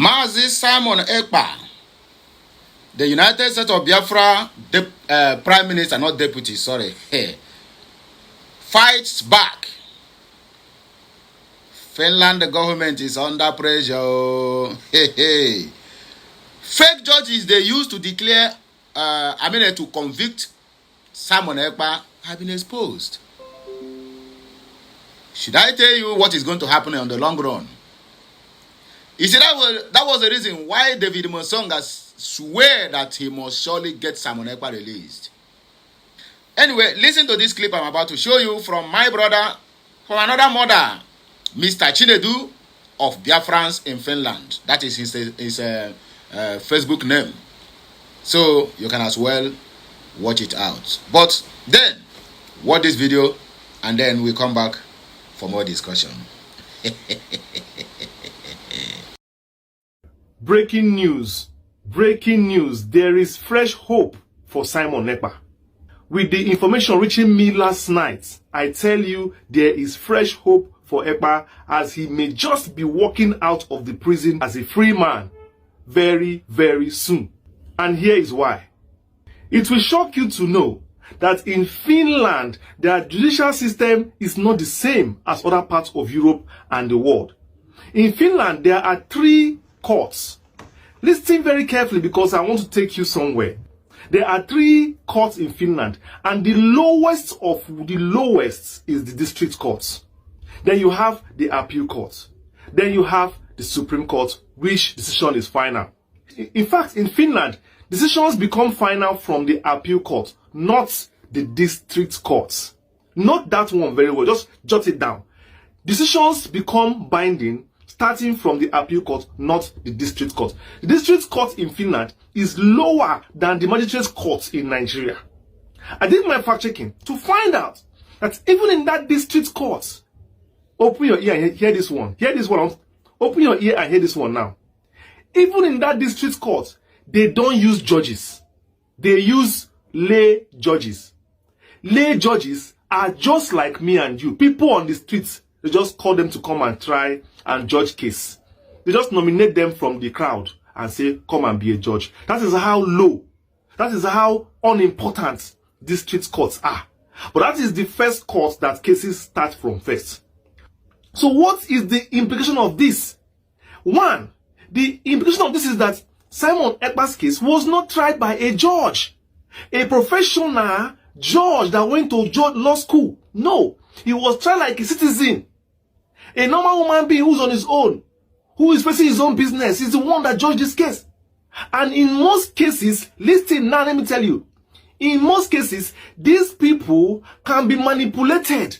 Mazi Simon Ekpa, the United States of Biafra Prime Minister, not deputy, sorry, fights back. Finland, the government is under pressure. Fake judges they used to declare, to convict Simon Ekpa have been exposed. Should I tell you what is going to happen on the long run? You see, that was the reason why David Monsonga swear that he must surely get Simon Ekpa released. Anyway, listen to this clip I'm about to show you from my brother, from another mother, Mr. Chinedu of Biafrans in Finland. That is his Facebook name. So you can as well watch it out. But then, watch this video and then we come back for more discussion. Breaking news. Breaking news. There is fresh hope for Simon Ekpa. With the information reaching me last night, I tell you there is fresh hope for Ekpa as he may just be walking out of the prison as a free man very, very soon. And here is why. It will shock you to know that in Finland, their judicial system is not the same as other parts of Europe and the world. In Finland, there are 3 courts. Listen very carefully because I want to take you somewhere. There are 3 courts in Finland, and the lowest of the lowest is the district courts. Then you have the appeal court. Then you have the Supreme Court, which decision is final. In fact, in Finland, decisions become final from the appeal court, not the district courts. Note that one very well. Just jot it down. Decisions become binding starting from the appeal court, not the district court. The district court in Finland is lower than the magistrate court in Nigeria. I did my fact checking to find out that even in that district court, open your ear and hear this one. Hear this one. Open your ear and hear this one now. Even in that district court, they don't use judges. They use lay judges. Lay judges are just like me and you. People on the streets, they just call them to come and try and judge case. They just nominate them from the crowd and say, come and be a judge. That is how low, that is how unimportant district courts are. But that is the first court that cases start from first. So what is the implication of this? One, the implication of this is that Simon Ekpa's case was not tried by a judge, a professional judge that went to law school. No, he was tried like a citizen, a normal human being who's on his own, who is facing his own business. He's the one that judged this case. And in most cases, listen now, let me tell you, in most cases, these people can be manipulated.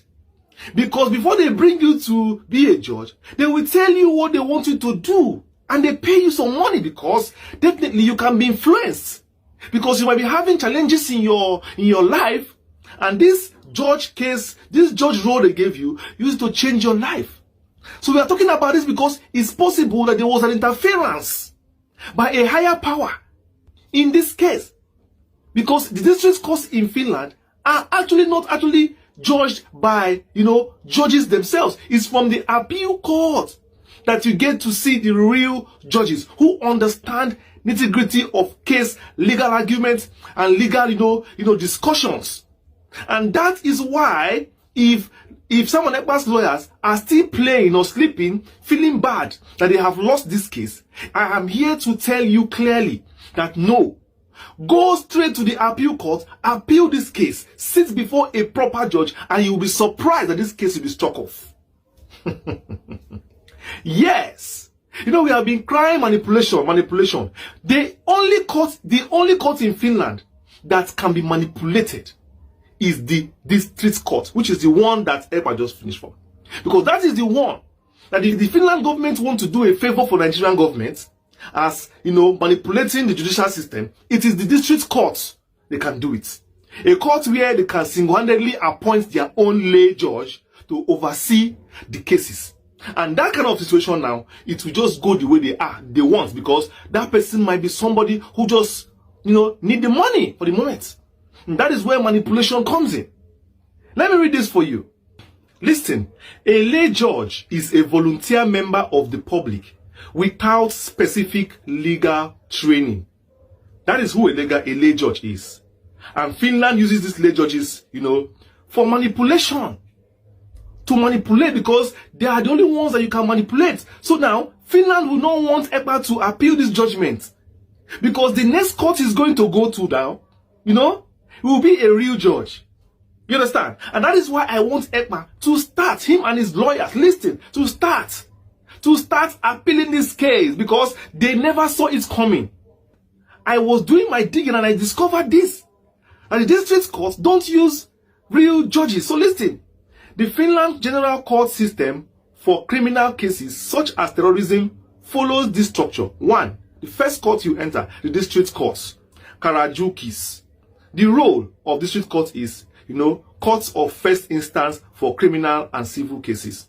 Because before they bring you to be a judge, they will tell you what they want you to do. And they pay you some money because definitely you can be influenced. Because you might be having challenges in your life. And this judge case, this judge role they gave you, used to change your life. So we are talking about this because it's possible that there was an interference by a higher power in this case. Because the district courts in Finland are actually not judged by, judges themselves. It's from the appeal court that you get to see the real judges who understand nitty-gritty of case, legal arguments, and legal, discussions. And that is why if Simon Ekpa's lawyers are still playing or sleeping, feeling bad that they have lost this case, I am here to tell you clearly that no. Go straight to the appeal court, appeal this case, sit before a proper judge, and you'll be surprised that this case will be struck off. Yes. We have been crying manipulation. The only court in Finland that can be manipulated is the district court, which is the one that Ekpa just finished from. Because that is the one that if the Finland government want to do a favor for the Nigerian government, as manipulating the judicial system, it is the district court they can do it. A court where they can single-handedly appoint their own lay judge to oversee the cases. And that kind of situation now, it will just go the way they want, because that person might be somebody who just need the money for the moment. And that is where manipulation comes in. Let me read this for you. Listen, a lay judge is a volunteer member of the public without specific legal training. That is who a lay judge is. And Finland uses these lay judges, for manipulation. To manipulate, because they are the only ones that you can manipulate. So now, Finland will not want EPA to appeal this judgment. Because the next court is going to go to now, it will be a real judge. You understand? And that is why I want EPA to start, him and his lawyers, listen, to start appealing this case, because they never saw it coming. I was doing my digging and I discovered this. And the district courts don't use real judges. So listen, the Finland General Court system for criminal cases such as terrorism follows this structure. 1. The first court you enter, the district courts, Karajukis. The role of district court is, courts of first instance for criminal and civil cases.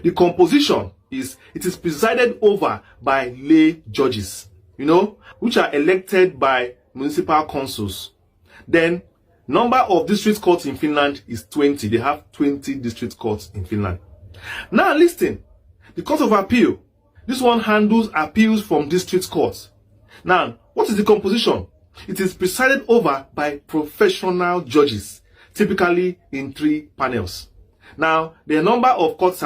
The composition is, it is presided over by lay judges, which are elected by municipal councils. Then, number of district courts in Finland is 20. They have 20 district courts in Finland. Now listen, the Court of Appeal. This one handles appeals from district courts. Now, what is the composition? It is presided over by professional judges, typically in 3 panels. Now, the number of courts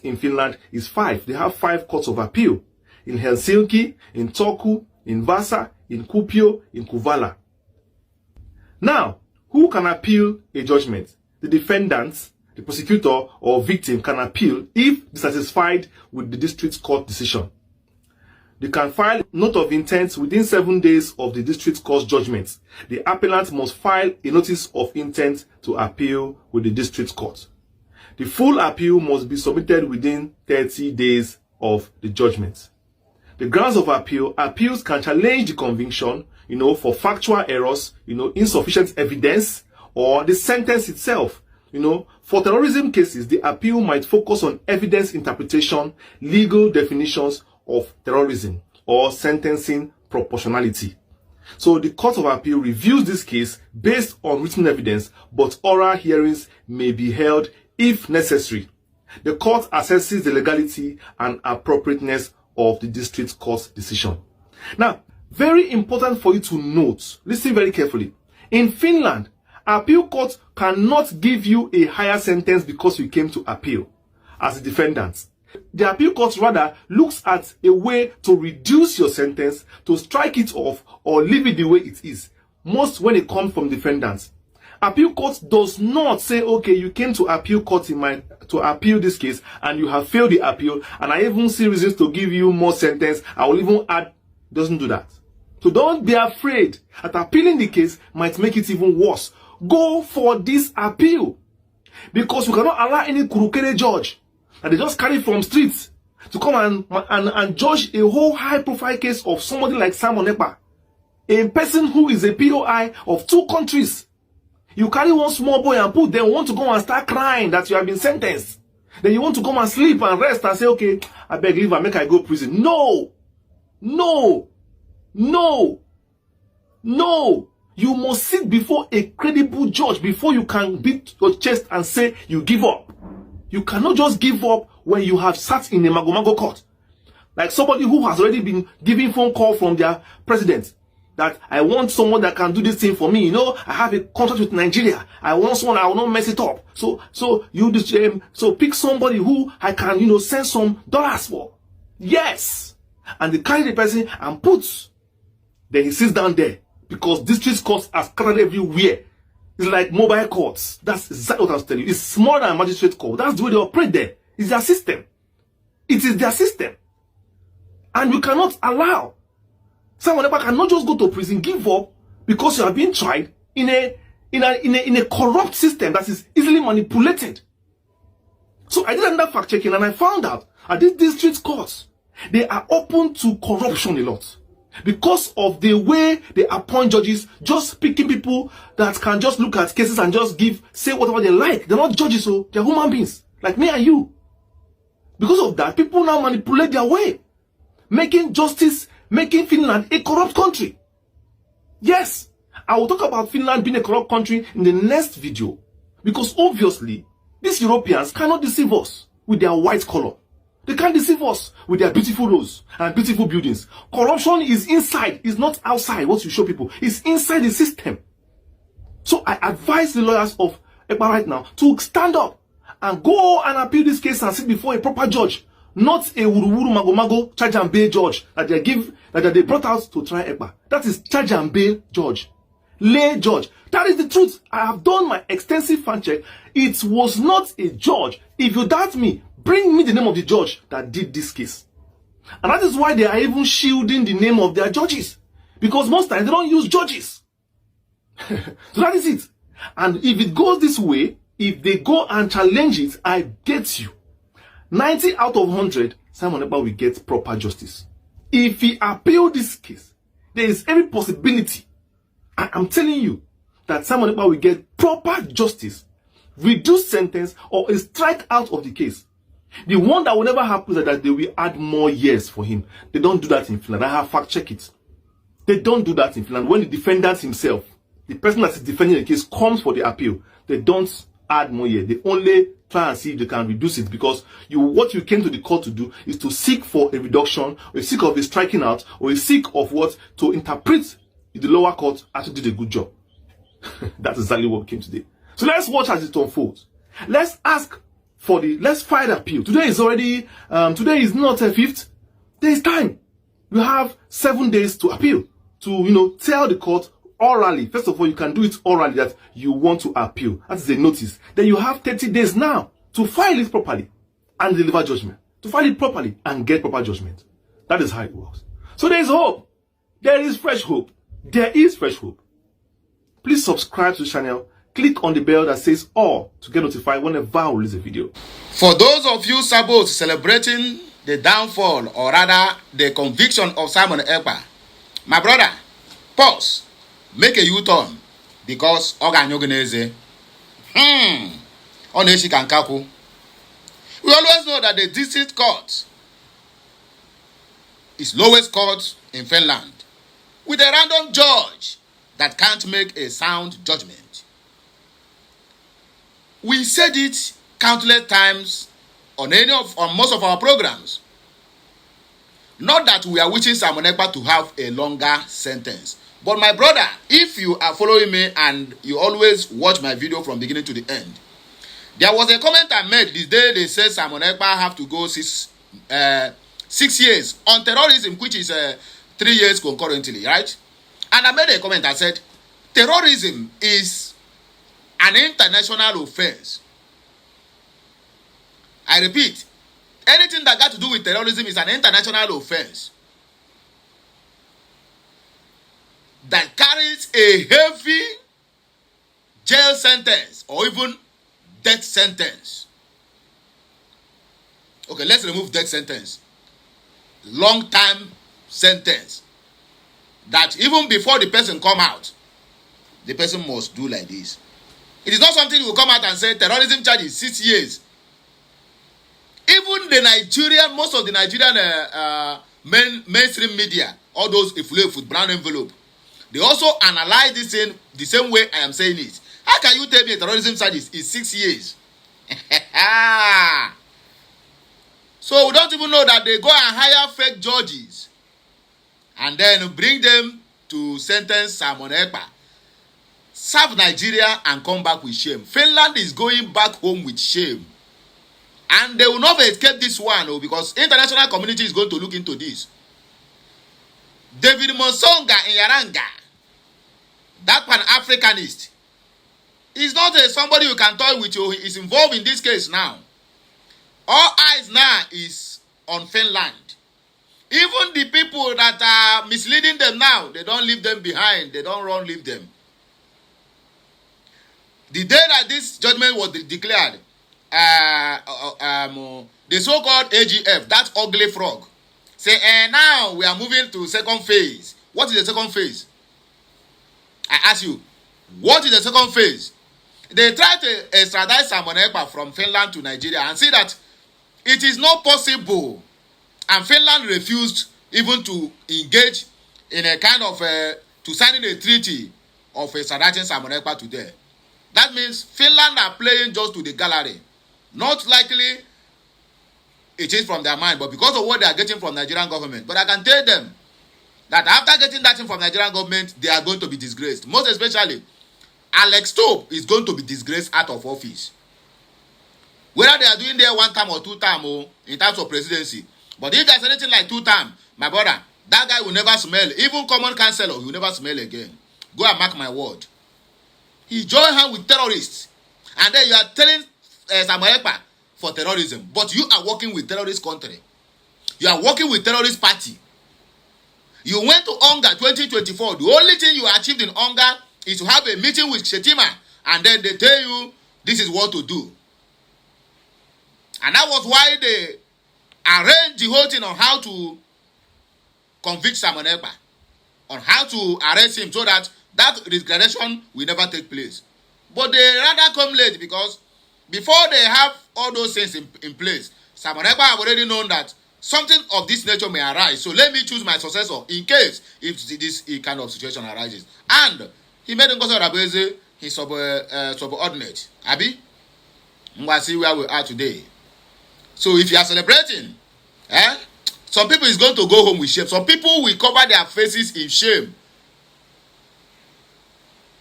in Finland is 5. They have 5 courts of appeal. In Helsinki, in Turku, in Vasa, in Kuopio, in Kuvala. Now, who can appeal a judgment? The defendant, the prosecutor, or victim can appeal if dissatisfied with the district court decision. They can file a note of intent within 7 days of the district court's judgment. The appellant must file a notice of intent to appeal with the district court. The full appeal must be submitted within 30 days of the judgment. The grounds of appeal, appeals can challenge the conviction, for factual errors, insufficient evidence, or the sentence itself. For terrorism cases, the appeal might focus on evidence interpretation, legal definitions of terrorism, or sentencing proportionality. So the Court of Appeal reviews this case based on written evidence, but oral hearings may be held if necessary. The court assesses the legality and appropriateness of the district court's decision. Now, very important for you to note, listen very carefully. In Finland, appeal courts cannot give you a higher sentence because you came to appeal as a defendant. The appeal court rather looks at a way to reduce your sentence, to strike it off, or leave it the way it is, most when it comes from defendants. Appeal court does not say, okay, you came to appeal court to appeal this case and you have failed the appeal, and I even see reasons to give you more sentence. I will even add. Doesn't do that. So don't be afraid that appealing the case might make it even worse. Go for this appeal, because you cannot allow any kurukere judge that they just carry from streets to come and judge a whole high-profile case of somebody like Simon Ekpa, a person who is a POI of 2 countries. You carry one small boy and put them, want to go and start crying that you have been sentenced. Then you want to come and sleep and rest and say, okay, I beg leave and make I go prison. No! No! No! No! You must sit before a credible judge before you can beat your chest and say you give up. You cannot just give up when you have sat in a mago court. Like somebody who has already been giving phone call from their president. That I want someone that can do this thing for me. I have a contract with Nigeria. I want someone, I will not mess it up. So pick somebody who I can, send some dollars for. Yes. And they carry the person and puts. Then he sits down there. Because district courts are scattered everywhere. It's like mobile courts. That's exactly what I was telling you. It's smaller than magistrate court. That's the way they operate there. It's their system. It is their system. And you cannot allow someone that cannot just go to prison, give up, because you are being tried in a corrupt system that is easily manipulated. So I did another fact checking and I found out that these district courts, they are open to corruption a lot. Because of the way they appoint judges, just picking people that can just look at cases and just say whatever they like. They're not judges, so they're human beings, like me and you. Because of that, people now manipulate their way, making Finland a corrupt country. Yes, I will talk about Finland being a corrupt country in the next video. Because obviously, these Europeans cannot deceive us with their white color. They can't deceive us with their beautiful roads and beautiful buildings. Corruption is inside, it's not outside what you show people. It's inside the system. So I advise the lawyers of Ekpa right now to stand up and go and appeal this case and sit before a proper judge, not a wuru mago charge and bail judge that they brought out to try Ekpa. That is charge and bail judge, lay judge. That is the truth. I have done my extensive fact check. It was not a judge. If you doubt me, bring me the name of the judge that did this case. And that is why they are even shielding the name of their judges, because most times they don't use judges. So that is it. And if it goes this way, if they go and challenge it, I get you, 90 out of 100, Simon Ekpa will get proper justice. If he appeal this case, there is every possibility, I'm telling you, that Simon Ekpa will get proper justice, reduced sentence, or a strike out of the case. The one that will never happen is that they will add more years for him. They don't do that in Finland. I have fact checked it. They don't do that in Finland. When the defendant himself, the person that is defending the case, comes for the appeal, they don't add more years. They only try and see if they can reduce it, because what you came to the court to do is to seek for a reduction, or a seek of a striking out, or a seek of what? To interpret the lower court actually did a good job. That's exactly what we came today. So let's watch as it unfolds. Let's ask for let's file the appeal. Today is already, today is not a 5th. There is time. You have 7 days to appeal, to, tell the court orally. First of all, you can do it orally that you want to appeal. That is a notice. Then you have 30 days now to file it properly and deliver judgment. To file it properly and get proper judgment. That is how it works. So there is hope. There is fresh hope. There is fresh hope. Please subscribe to the channel. Click on the bell that says all to get notified whenever I release a video. For those of you sabos celebrating the downfall, or rather the conviction of Simon Ekpa, my brother, pause, make a U-turn, because Oganyogeneze, Oneshi Kankaku. We always know that the district court is lowest court in Finland, with a random judge that can't make a sound judgment. We said it countless times on most of our programs. Not that we are wishing Simon Ekpa to have a longer sentence. But my brother, if you are following me and you always watch my video from beginning to the end, there was a comment I made this day. They said Simon Ekpa have to go 6 years on terrorism, which is 3 years concurrently, right? And I made a comment. I said, terrorism is an international offense. I repeat, anything that got to do with terrorism is an international offense that carries a heavy jail sentence or even death sentence. Okay, let's remove death sentence. Long time sentence that even before the person come out, the person must do like this. It is not something you will come out and say terrorism charge is 6 years. Even the Nigerian, most of the Nigerian mainstream media, all those if brown envelope, they also analyze this in the same way I am saying it. How can you tell me a terrorism charge is 6 years? So we don't even know that they go and hire fake judges and then bring them to sentence Simon Ekpa, serve Nigeria and come back with shame. Finland is going back home with shame. And they will not escape this one, because international community is going to look into this. David Monsonga in Yaranga, that Pan-Africanist, is not somebody you can toy with. He is involved in this case now. All eyes now is on Finland. Even the people that are misleading them now, they don't leave them behind. They don't leave them. The day that this judgment was declared, the so-called AGF, that ugly frog, say, now we are moving to second phase. What is the second phase? I ask you, what is the second phase? They tried to extradite Simon Ekpa from Finland to Nigeria and see that it is not possible. And Finland refused even to engage in a kind of, to signing a treaty of extraditing Simon Ekpa to there. That means Finland are playing just to the gallery. Not likely it is from their mind, but because of what they are getting from Nigerian government. But I can tell them that after getting that thing from Nigerian government, they are going to be disgraced. Most especially, Alex Tope is going to be disgraced out of office. Whether they are doing there 1 term or 2 term in terms of presidency. But if there's anything like 2 term, my brother, that guy will never smell. Even common councillor, he will never smell again. Go and mark my word. He joined hands with terrorists. And then you are telling Samuel Ekpa for terrorism. But you are working with terrorist country. You are working with terrorist party. You went to Onga 2024. The only thing you achieved in Onga is to have a meeting with Shetima. And then they tell you this is what to do. And that was why they arranged the whole thing on how to convict Samuel Ekpa. On how to arrest him so that regression will never take place. But they rather come late because before they have all those things in place, Samuel Ekpa have already known that something of this nature may arise. So let me choose my successor in case if this kind of situation arises. And he made him go to his subordinate. Abi? We'll see where we are today. So if you are celebrating, some people is going to go home with shame. Some people will cover their faces in shame.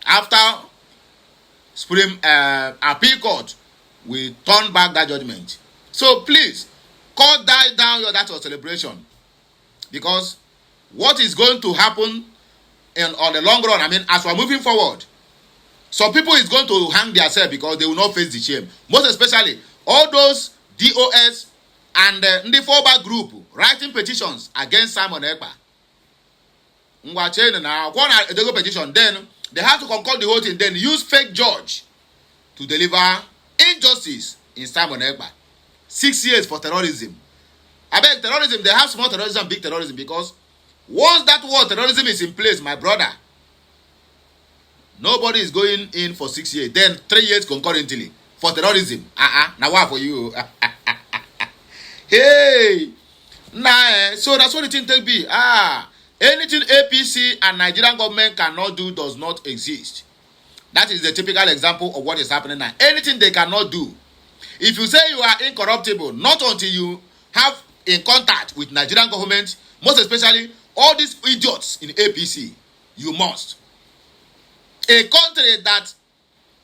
After Supreme Appeal Court will turn back that judgment. So please, cut down that celebration. Because what is going to happen on the long run, I mean, as we're moving forward, some people is going to hang themselves because they will not face the shame. Most especially, all those DOS and the fallback group writing petitions against Simon Ekpa. Now, petition, then they have to concord the whole thing, then use fake judge to deliver injustice in Simon Ekpa. 6 years for terrorism. I beg terrorism, they have small terrorism, big terrorism, because once that word terrorism is in place, my brother, nobody is going in for 6 years, then 3 years concurrently for terrorism. Now what for you? Hey, nah, so that's what the thing take be. Anything APC and Nigerian government cannot do does not exist. That is the typical example of what is happening now. Anything they cannot do. If you say you are incorruptible, not until you have in contact with Nigerian government, most especially all these idiots in APC, you must. A country that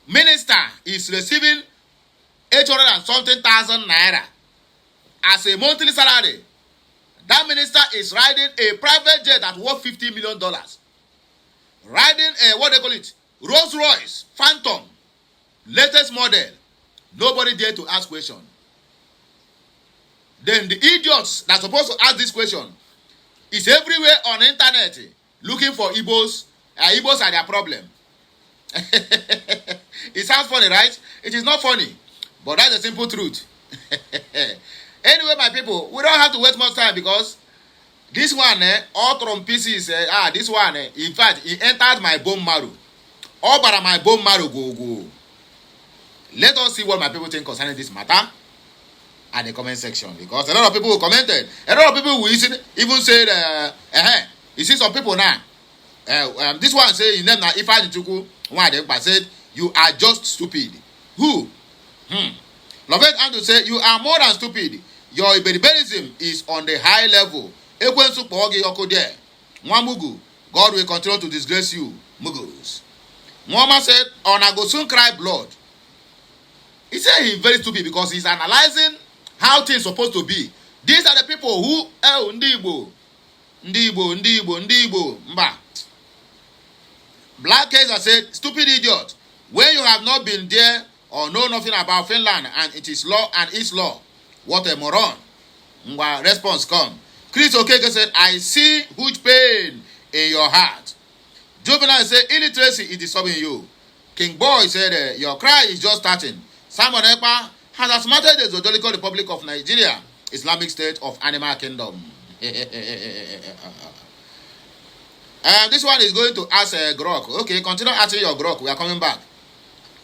minister is receiving 800 and something thousand naira as a monthly salary. That minister is riding a private jet that worth $50 million. Riding a, what they call it, Rolls Royce, Phantom, latest model. Nobody dare to ask question. Then the idiots that are supposed to ask this question is everywhere on the internet looking for Igbos. Igbos are their problem. It sounds funny, right? It is not funny. But that's the simple truth. Anyway, my people, we don't have to waste much time because this one, all from pieces, this one, in fact, it entered my bone marrow. All but my bone marrow go. Let us see what my people think concerning this matter at the comment section, because a lot of people who commented, a lot of people will even say, you see some people now, this one say, in them now, if I said, you are just stupid. Who? Lovett Andrew said, you are more than stupid. Your Iberibelism is on the high level. God will continue to disgrace you, Mughals. Muhammad said, I go soon cry blood. He said he's very stupid because he's analyzing how things are supposed to be. These are the people who, Ndibo, Mba. Black Kaiser said, stupid idiot. When you have not been there or know nothing about Finland and it is law and its law, what a moron. Mba, response come. Chris Okeke said, I see huge pain in your heart. Juvenile said, illiteracy is disturbing you. King Boy said, your cry is just starting. Simon Ekpa has assaulted the Zodiacal Republic of Nigeria, Islamic State of Animal Kingdom. This one is going to ask Grok. Okay, continue asking your Grok. We are coming back.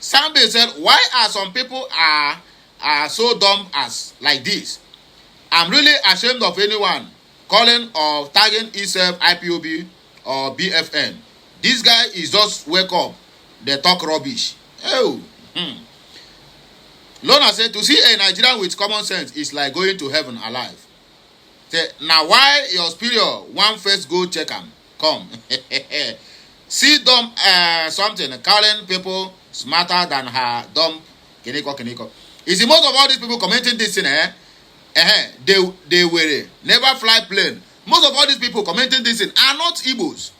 Sambi said, why are some people are so dumb as like this? I'm really ashamed of anyone calling or tagging himself IPOB or BFN. This guy is just wake up. They talk rubbish. Oh. Lona said, to see a Nigerian with common sense is like going to heaven alive. Say, now why your spirit one first go check am? Come. See dumb something, calling people smarter than her dumb kiniko. You see, most of all these people commenting this thing, they were never fly plane. Most of all these people commenting this thing are not Igbos.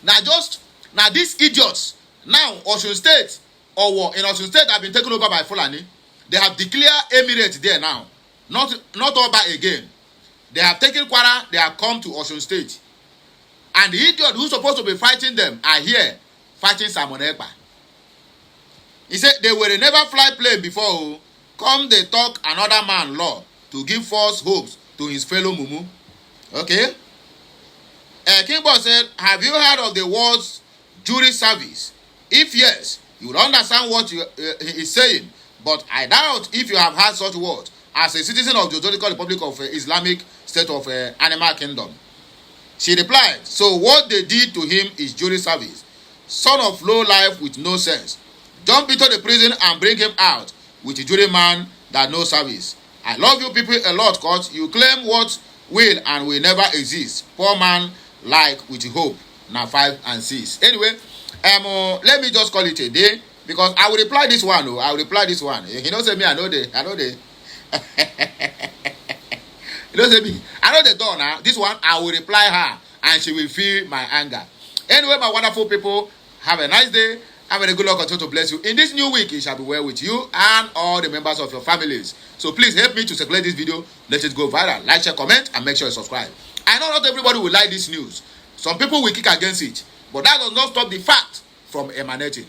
Now these idiots, now Osun State, or in Osun State have been taken over by Fulani. They have declared emirate there now. Not Oba again. They have taken Kwara, they have come to Osun State. And the idiot who's supposed to be fighting them are here fighting Simon Ekpa. He said they were never fly plane before. Come they talk another man law to give false hopes to his fellow Mumu. Okay? Kimbo said, have you heard of the words jury service? If yes, you will understand what he is saying. But I doubt if you have heard such words as a citizen of the Judicial Republic of Islamic State of Animal Kingdom. She replied, so what they did to him is jury service. Son of low life with no sense. Jump into the prison and bring him out with a juryman that no service. I love you people a lot, cause you claim what will and will never exist. Poor man like with hope. Now 5 and 6. Anyway, let me just call it a day because I will reply this one. I will reply this one. He don't say me. I know the. He don't say me. I know the door now. This one I will reply her and she will feel my anger. Anyway, my wonderful people, have a nice day. Have a good luck and to bless you. In this new week, it shall be well with you and all the members of your families. So please help me to circulate this video. Let it go viral. Like, share, comment, and make sure you subscribe. I know not everybody will like this news. Some people will kick against it. But that does not stop the fact from emanating.